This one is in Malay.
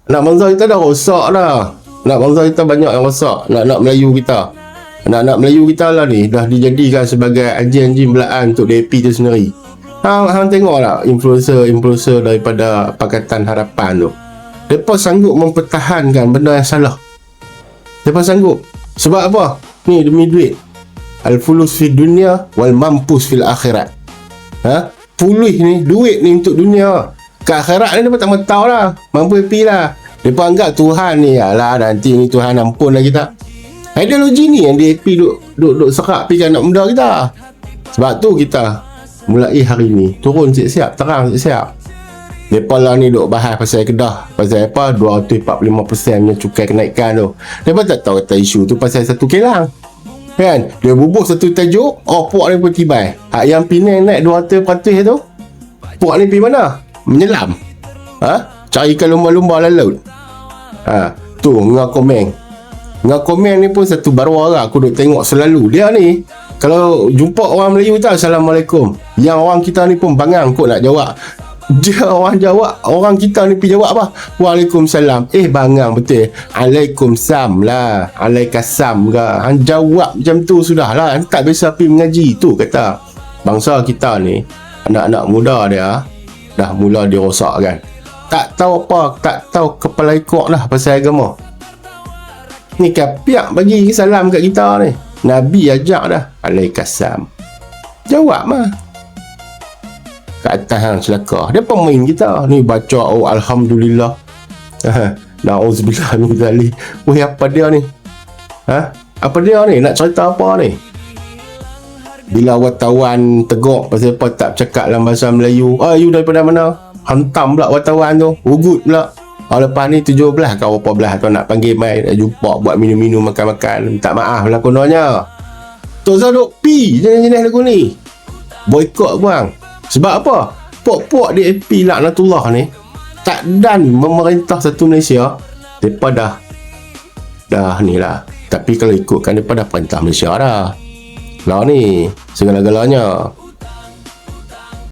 Anak bangsa kita dah rosak dah. Anak bangsa kita banyak yang rosak. Anak-anak Melayu kita. Anak-anak Melayu kita lah ni dah dijadikan sebagai anjing-anjing belaan untuk DAP tu sendiri. Hang tengok lah influencer daripada Pakatan Harapan tu. Mereka sanggup mempertahankan benda yang salah. Mereka sanggup. Sebab apa? Ni demi duit. Al-fulus fi dunia wal mampus fil akhirat. Pulih ni, duit ni untuk dunia. Ke akhirat ni mereka tak tahu lah. Mampu happy lah. Mereka anggap Tuhan ni, alah nanti ni Tuhan ampun lah kita. Ideologi ni yang DAP duk serak pergi anak muda kita. Sebab tu kita mulai hari ni turun siap-siap, terang siap-siap. Mereka lah ni duk bahas pasal Kedah. Pasal apa? 245% punya cukai kenaikan tu. Mereka tak tahu kata isu tu pasal satu kilang. Kan? Dia bubuh satu tajuk, puak ni pun tibai. Hak yang Penang naik 200% tu, puak ni pergi mana? Menyelam. Carikan lumba-lumba laut. Tu Ngah Komeng. Ngah Komeng ni pun satu baru orang aku duk tengok selalu. Dia ni kalau jumpa orang Melayu tak Assalamualaikum. Yang orang kita ni pun bangang kot nak jawab. Dia orang jawab, orang kita ni pergi jawab apa? Waalaikumsalam. Bangang betul. Alaikumusam lah. Alaikasam ke. Han jawab macam tu sudah lah. Han tak biasa pergi mengaji. Tu kata bangsa kita ni, anak-anak muda dia dah mula dirosakkan. Tak tahu apa, tak tahu kepala ikut lah pasal agama. Ni kapiak bagi salam kat kita ni. Nabi ajak dah. Alaikasam. Jawab mah. Kat atas hang celaka. Dia pemain kita. Ni baca Alhamdulillah. Na'udzubillah min zalik. Weh, apa dia ni? Apa dia ni? Nak cerita apa ni? Bila wartawan teguk pasal apa tak cakap dalam bahasa Melayu. You daripada mana? Hantam pula wartawan tu. Ugut pula. Lepas ni 17 ke berapa belah tu nak panggil mai, nak jumpa buat minum-minum, makan-makan. Minta maaf lah kononnya. Tok Zah duk pi jenis-jenis lagu ni. Boykot bang. Sebab apa? Puak-puak DAP laknatullah ni tak dan memerintah satu Malaysia. Mereka dah ni lah. Tapi kalau ikutkan mereka dah perintah Malaysia dah. Lah ni segala-galanya.